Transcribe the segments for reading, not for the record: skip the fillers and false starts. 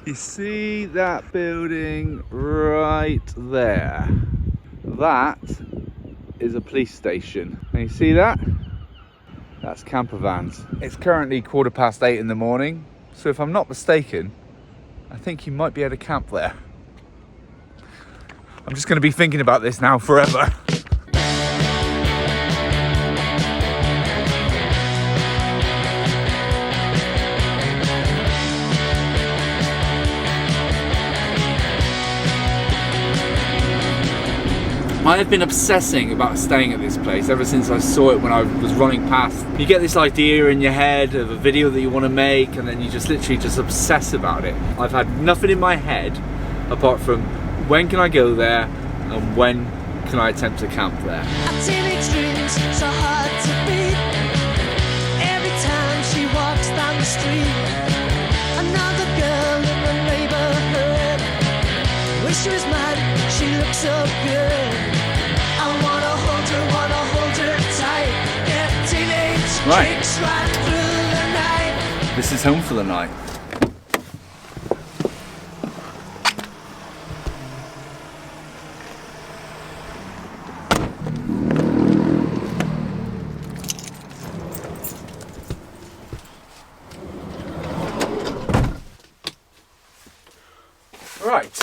You see that building right there? That is a police station. And you see that? That's camper vans. It's currently 8:15 in the morning, so if I'm not mistaken, I think you might be able to camp there. I'm just going to be thinking about this now forever. I have been obsessing about staying at this place ever since I saw it when I was running past. You get this idea in your head of a video that you want to make, and then you just literally just obsess about it. I've had nothing in my head apart from when can I go there and when can I attempt to camp there. Teenage dreams so hard to beat. Every time she walks down the street, another girl in the neighborhood. Wish she was mine, she looks so good. I wanna hold her tight. Get teenage dreams right through the night. This is home for the night. Right.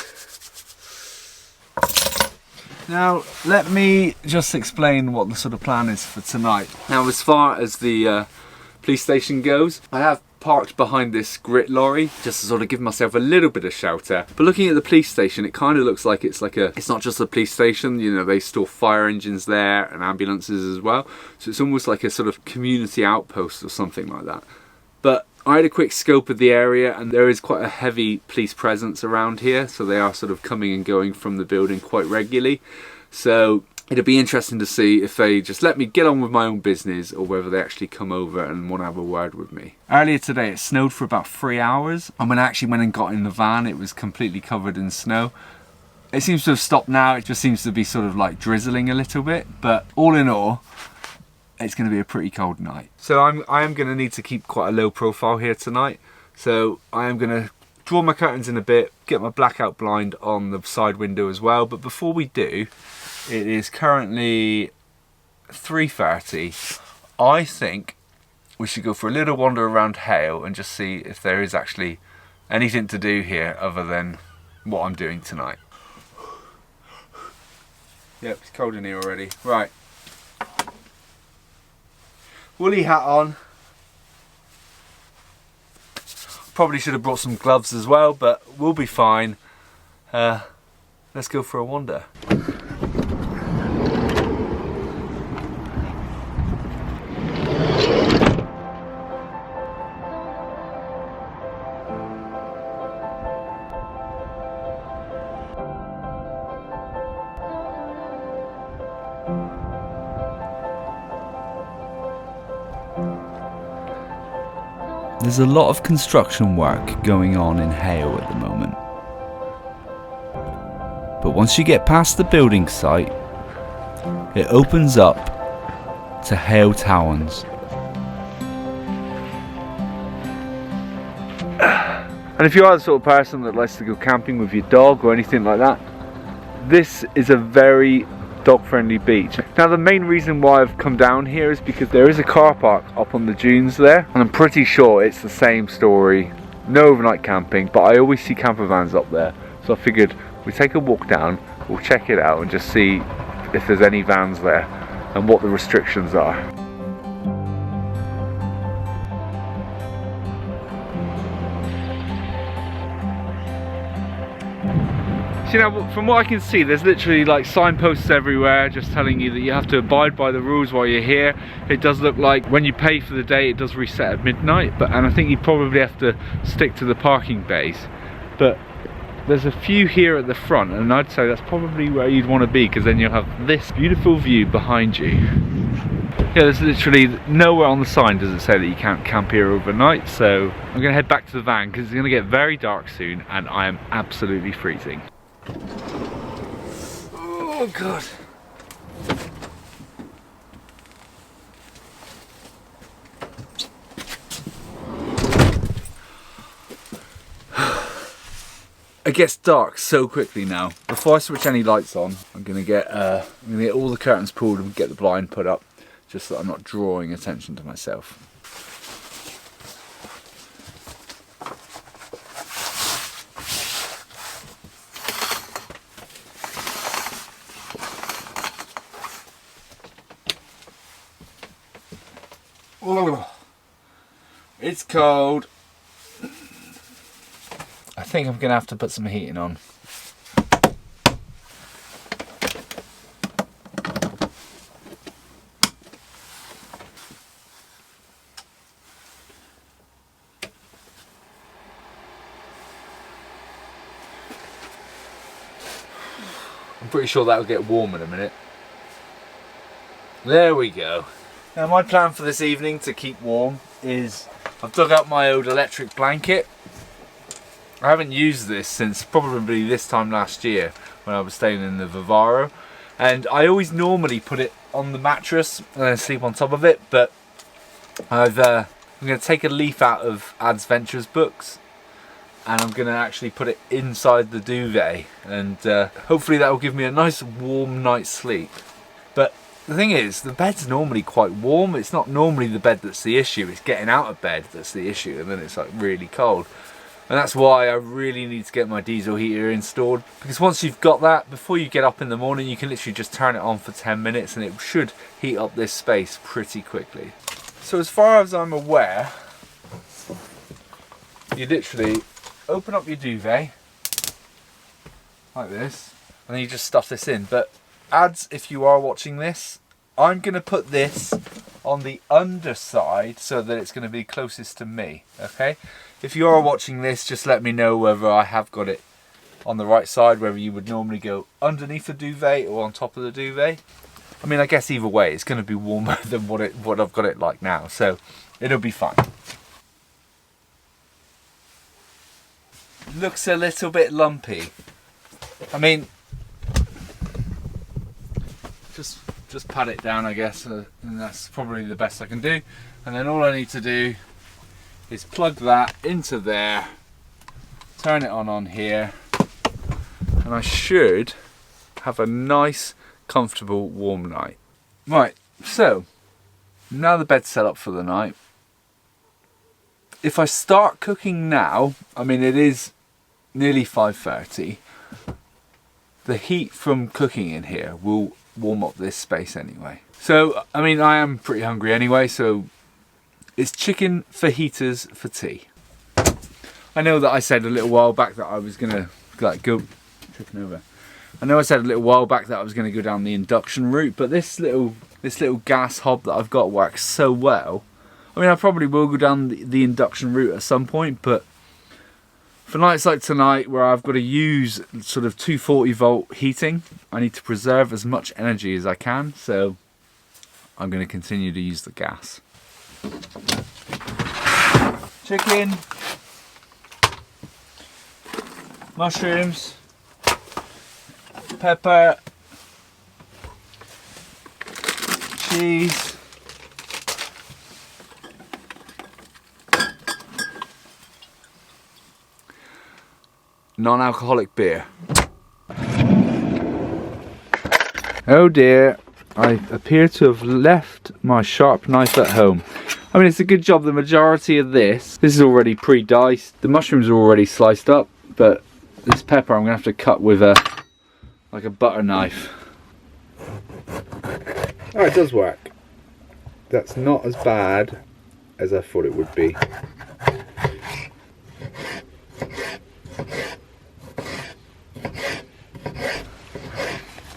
Now, let me just explain what the sort of plan is for tonight. Now, as far as the police station goes, I have parked behind this grit lorry just to sort of give myself a little bit of shelter. But looking at the police station, it kind of looks like it's not just a police station, you know, they store fire engines there and ambulances as well. So it's almost like a sort of community outpost or something like that. But I had a quick scope of the area and there is quite a heavy police presence around here, so they are sort of coming and going from the building quite regularly. So it'll be interesting to see if they just let me get on with my own business or whether they actually come over and want to have a word with me. Earlier today it snowed for about 3 hours, and when I actually went and got in the van it was completely covered in snow. It seems to have stopped now, it just seems to be sort of like drizzling a little bit, but all in all it's going to be a pretty cold night. So I am going to need to keep quite a low profile here tonight. So I am going to draw my curtains in a bit, get my blackout blind on the side window as well. But before we do, it is currently 3:30. I think we should go for a little wander around Hale and just see if there is actually anything to do here other than what I'm doing tonight. Yep, it's cold in here already. Right. Woolly hat on. Probably should have brought some gloves as well, but we'll be fine. Let's go for a wander. There's a lot of construction work going on in Hale at the moment. But once you get past the building site, it opens up to Hale Towns. And if you are the sort of person that likes to go camping with your dog or anything like that, this is a very dog-friendly beach. Now the main reason why I've come down here is because there is a car park up on the dunes there, and I'm pretty sure it's the same story. No overnight camping, but I always see camper vans up there. So I figured we take a walk down, we'll check it out and just see if there's any vans there and what the restrictions are. So now, from what I can see, there's literally like signposts everywhere just telling you that you have to abide by the rules while you're here. It does look like when you pay for the day it does reset at midnight, and I think you probably have to stick to the parking bays. But there's a few here at the front, and I'd say that's probably where you'd want to be, because then you'll have this beautiful view behind you. Yeah, there's literally nowhere on the sign does it say that you can't camp here overnight, so I'm going to head back to the van because it's going to get very dark soon and I am absolutely freezing. Oh god. It gets dark so quickly now. Before I switch any lights on, I'm gonna get all the curtains pulled and get the blind put up, just so that I'm not drawing attention to myself. Oh, it's cold. I think I'm gonna have to put some heating on. I'm pretty sure that'll get warm in a minute. There we go. Now my plan for this evening to keep warm is I've dug out my old electric blanket. I haven't used this since probably this time last year when I was staying in the Vivaro, and I always normally put it on the mattress and then sleep on top of it, but I'm going to take a leaf out of Ads Ventures books and I'm going to actually put it inside the duvet, and hopefully that will give me a nice warm night's sleep. But the thing is, the bed's normally quite warm. It's not normally the bed that's the issue, it's getting out of bed that's the issue, and then it's like really cold. And that's why I really need to get my diesel heater installed, because once you've got that, before you get up in the morning, you can literally just turn it on for 10 minutes and it should heat up this space pretty quickly. So as far as I'm aware, you literally open up your duvet like this and then you just stuff this in. But Ads, if you are watching this, I'm going to put this on the underside so that it's going to be closest to me, okay? If you are watching this, just let me know whether I have got it on the right side, whether you would normally go underneath the duvet or on top of the duvet. I mean, I guess either way, it's going to be warmer than what I've got it like now, so it'll be fine. Looks a little bit lumpy. I mean, just pat it down, I guess, and that's probably the best I can do. And then all I need to do is plug that into there, turn it on here, and I should have a nice, comfortable, warm night. Right, so now the bed's set up for the night. If I start cooking now, I mean, it is nearly 5:30. The heat from cooking in here will warm up this space anyway. So, I mean, I am pretty hungry anyway, so it's chicken fajitas for tea. I know that I said a little while back that I was gonna go tripping over. I know I said a little while back that I was gonna go down the induction route, but this little gas hob that I've got works so well. I mean, I probably will go down the induction route at some point, but for nights like tonight where I've got to use sort of 240 volt heating, I need to preserve as much energy as I can, so I'm going to continue to use the gas. Chicken, mushrooms, pepper, cheese, non-alcoholic beer. Oh dear, I appear to have left my sharp knife at home. I mean, it's a good job the majority of this is already pre-diced. The mushrooms are already sliced up, but this pepper I'm gonna have to cut with like a butter knife. Oh, it does work. That's not as bad as I thought it would be.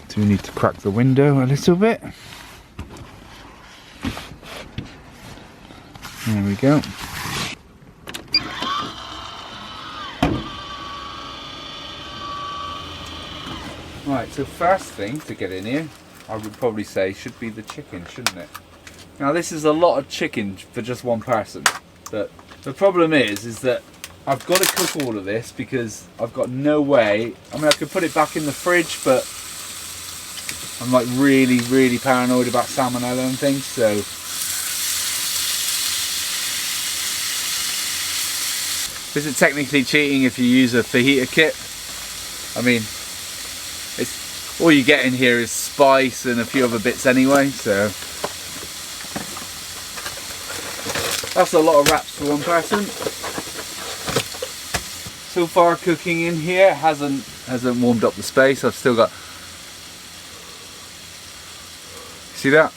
Do we need to crack the window a little bit? There we go. Right, so first thing to get in here, I would probably say, should be the chicken, shouldn't it? Now this is a lot of chicken for just one person, but the problem is that I've got to cook all of this because I've got no way. I mean, I could put it back in the fridge, but I'm like really paranoid about salmonella and things, so is it technically cheating if you use a fajita kit? I mean, it's all you get in here is spice and a few other bits anyway, so that's a lot of wraps for one person. So far cooking in here hasn't warmed up the space. I've still got, see that?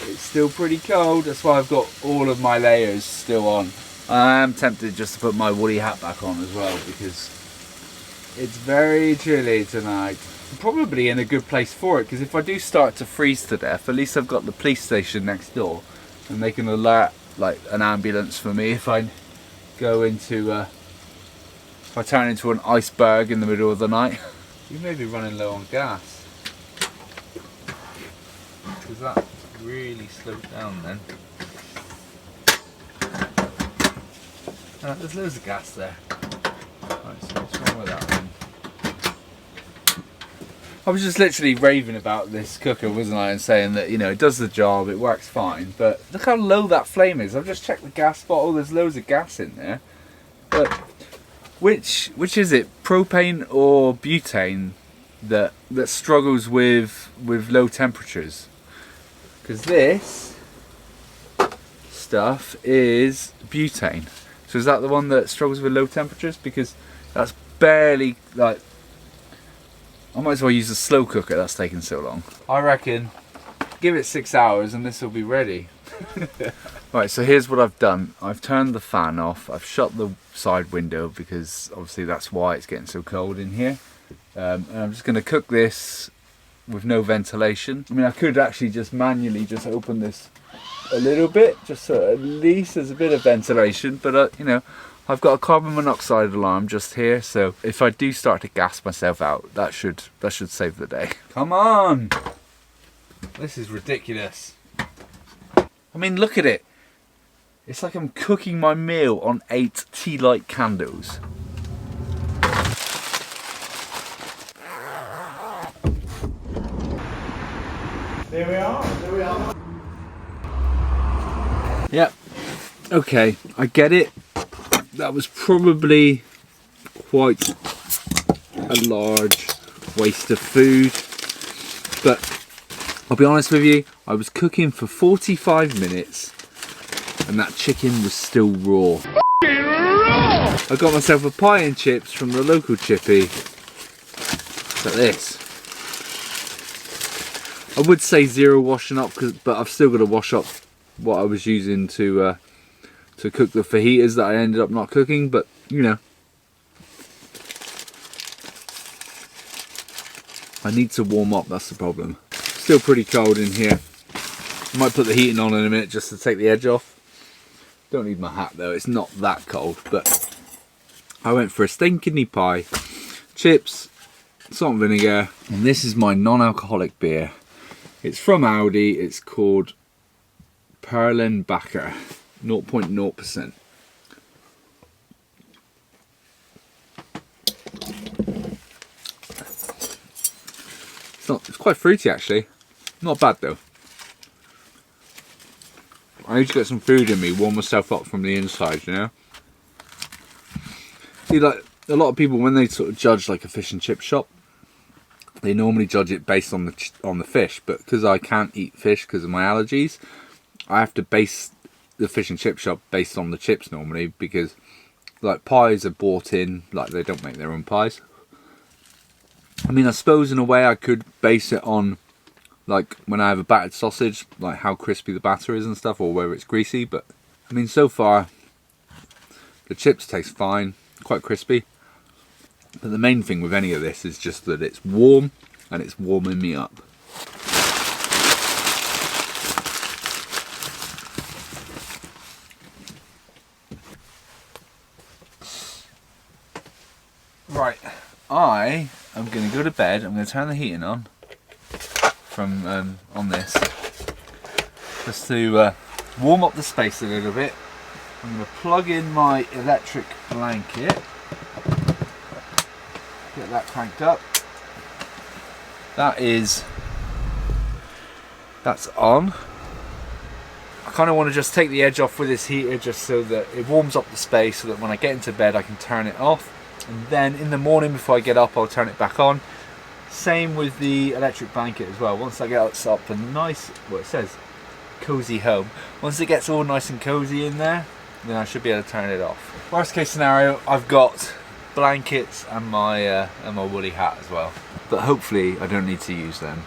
It's still pretty cold, that's why I've got all of my layers still on. I am tempted just to put my woolly hat back on as well because it's very chilly tonight. I'm probably in a good place for it because if I do start to freeze to death, at least I've got the police station next door and they can alert like an ambulance for me if I go into if I turn into an iceberg in the middle of the night. You may be running low on gas because that really slowed down then. There's loads of gas there. Right, so what's wrong with that then? I was just literally raving about this cooker, wasn't I, and saying that, you know, it does the job, it works fine, but look how low that flame is. I've just checked the gas bottle, there's loads of gas in there. But which is it, propane or butane that struggles with low temperatures? Because this stuff is butane. So is that the one that struggles with low temperatures? Because that's barely, like, I might as well use a slow cooker, that's taking so long. I reckon, give it 6 hours and this will be ready. Right, so here's what I've done. I've turned the fan off, I've shut the side window because obviously that's why it's getting so cold in here. And I'm just going to cook this with no ventilation. I mean, I could actually just manually just open this a little bit, just so at least there's a bit of ventilation, but you know, I've got a carbon monoxide alarm just here, so if I do start to gas myself out, that should save the day. Come on! This is ridiculous. I mean, look at it. It's like I'm cooking my meal on 8 tea light candles. There we are. Yep. Okay, I get it. That was probably quite a large waste of food, but I'll be honest with you, I was cooking for 45 minutes and that chicken was still raw. I got myself a pie and chips from the local chippy. Look at this. I would say zero washing up, but I've still got to wash up what I was using to cook the fajitas that I ended up not cooking, but you know, I need to warm up, that's the problem. Still pretty cold in here. I might put the heating on in a minute just to take the edge off. Don't need my hat though, it's not that cold, but I went for a steak kidney pie, chips, salt and vinegar, and this is my non-alcoholic beer. It's from Aldi, it's called Perlenbacher, 0.0%. It's quite fruity actually, not bad though. I need to get some food in me, warm myself up from the inside, you know. See, like a lot of people when they sort of judge like a fish and chip shop, they normally judge it based on the fish, but because I can't eat fish because of my allergies, I have to base the fish and chip shop based on the chips normally, because like pies are bought in, like they don't make their own pies. I mean, I suppose in a way I could base it on like when I have a battered sausage, like how crispy the batter is and stuff, or whether it's greasy, but I mean so far the chips taste fine, quite crispy. But the main thing with any of this is just that it's warm and it's warming me up. Right, I am going to go to bed. I'm going to turn the heating on from on this just to warm up the space a little bit. I'm going to plug in my electric blanket. Get that cranked up. That's on. I kind of want to just take the edge off with this heater just so that it warms up the space, so that when I get into bed I can turn it off. And then in the morning before I get up, I'll turn it back on. Same with the electric blanket as well. Once I get it up and nice, well, it says cozy home. Once it gets all nice and cozy in there, then I should be able to turn it off. Worst case scenario, I've got blankets and my woolly hat as well. But hopefully I don't need to use them.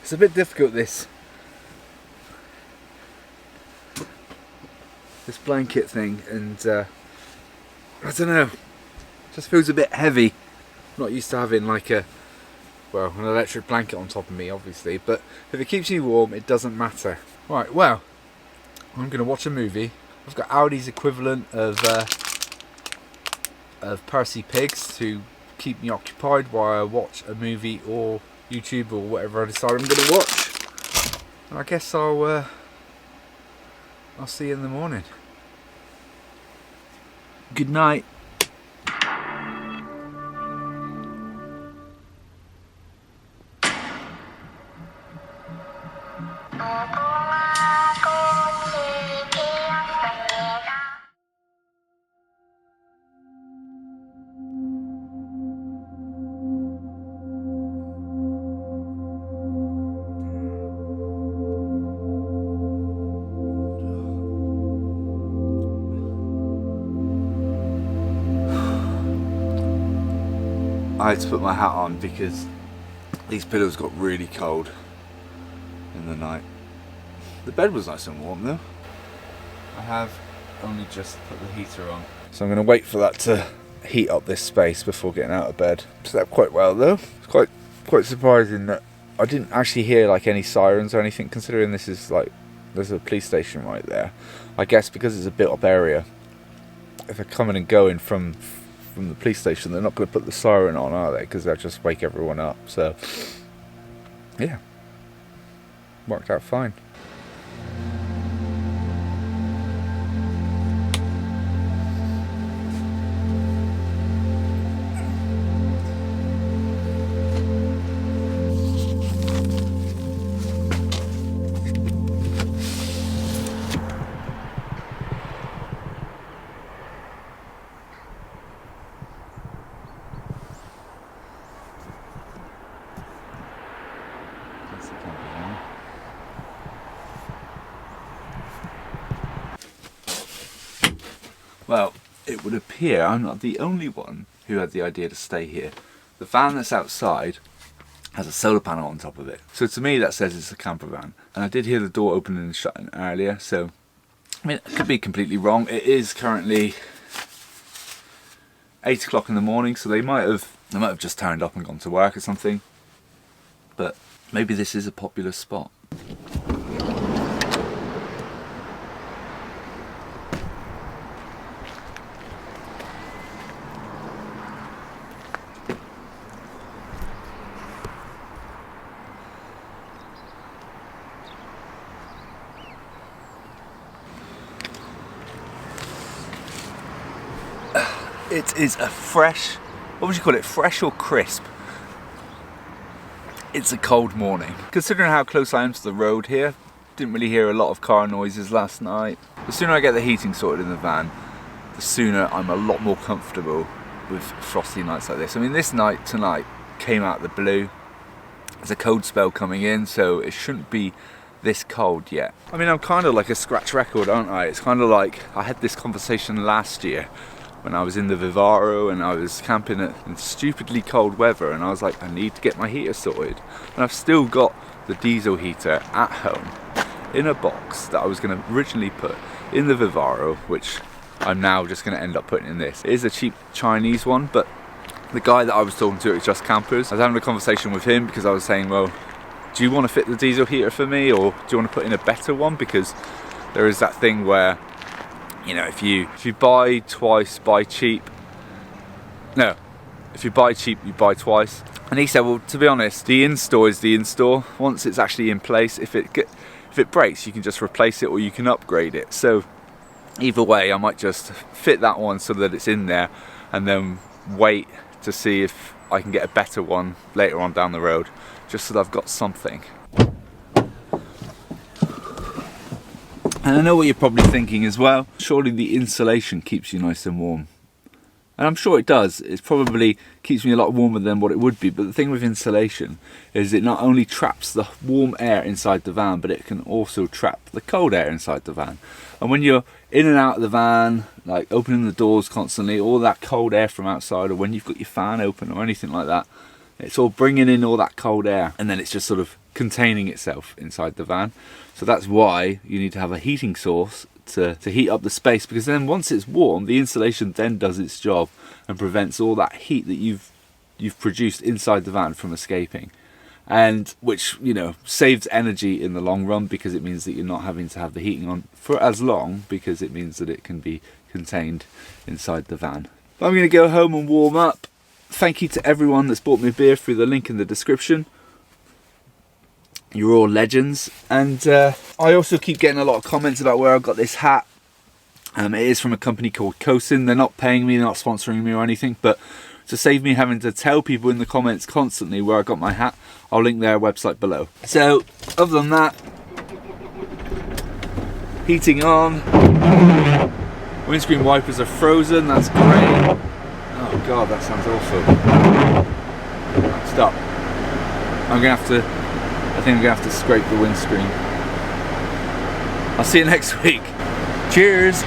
It's a bit difficult, this blanket thing, and I don't know, just feels a bit heavy. I'm not used to having like an electric blanket on top of me, obviously, but if it keeps you warm, it doesn't matter. Right, well, I'm gonna watch a movie. I've got Aldi's equivalent of Percy Pigs to keep me occupied while I watch a movie or YouTube or whatever I decide I'm gonna watch. And I guess I'll see you in the morning. Good night. I had to put my hat on because these pillows got really cold in the night. The bed was nice and warm though. I have only just put the heater on. So I'm going to wait for that to heat up this space before getting out of bed. Slept quite well though. It's quite surprising that I didn't actually hear like any sirens or anything, considering this is like, there's a police station right there. I guess because it's a built up area, if they're coming and going from the police station, they're not going to put the siren on, are they? Because they'll just wake everyone up. So yeah, worked out fine. Well, it would appear I'm not the only one who had the idea to stay here. The van that's outside has a solar panel on top of it. So to me that says it's a camper van. And I did hear the door opening and shutting earlier, so I mean, I could be completely wrong. It is currently 8 o'clock in the morning, so they might have just turned up and gone to work or something. But maybe this is a popular spot. It is a fresh, what would you call it, fresh or crisp? It's a cold morning. Considering how close I am to the road here, didn't really hear a lot of car noises last night. The sooner I get the heating sorted in the van, the sooner I'm a lot more comfortable with frosty nights like this. I mean, this night tonight came out of the blue. There's a cold spell coming in, so it shouldn't be this cold yet. I mean, I'm kind of like a scratch record, aren't I? It's kind of like I had this conversation last year when I was in the Vivaro and I was camping in stupidly cold weather, and I was like, I need to get my heater sorted. And I've still got the diesel heater at home in a box that I was going to originally put in the Vivaro, which I'm now just going to end up putting in this. It is a cheap Chinese one, but the guy that I was talking to at Just Campers, I was having a conversation with him because I was saying, well, do you want to fit the diesel heater for me, or do you want to put in a better one? Because there is that thing where, you know, if you buy twice, buy cheap. No, if you buy cheap, you buy twice. And he said, well, to be honest, the in-store is the in-store. Once it's actually in place, if it breaks, you can just replace it or you can upgrade it. So either way, I might just fit that one so that it's in there and then wait to see if I can get a better one later on down the road, just so that I've got something. And I know what you're probably thinking as well, surely the insulation keeps you nice and warm. And I'm sure it does. It probably keeps me a lot warmer than what it would be. But the thing with insulation is it not only traps the warm air inside the van, but it can also trap the cold air inside the van. And when you're in and out of the van, like opening the doors constantly, all that cold air from outside, or when you've got your fan open or anything like that, it's all bringing in all that cold air, and then it's just sort of containing itself inside the van. So that's why you need to have a heating source to heat up the space, because then once it's warm, the insulation then does its job and prevents all that heat that you've produced inside the van from escaping, and which, you know, saves energy in the long run, because it means that you're not having to have the heating on for as long, because it means that it can be contained inside the van. But I'm going to go home and warm up. Thank you to everyone that's bought me a beer through the link in the description. You're all legends. And I also keep getting a lot of comments about where I got this hat. It is from a company called Cosin. They're not paying me, they're not sponsoring me or anything, but to save me having to tell people in the comments constantly where I got my hat, I'll link their website below. So other than that, heating on, windscreen wipers are frozen, that's great. Oh god, that sounds awful. Stop. I think I'm gonna have to scrape the windscreen. I'll see you next week. Cheers!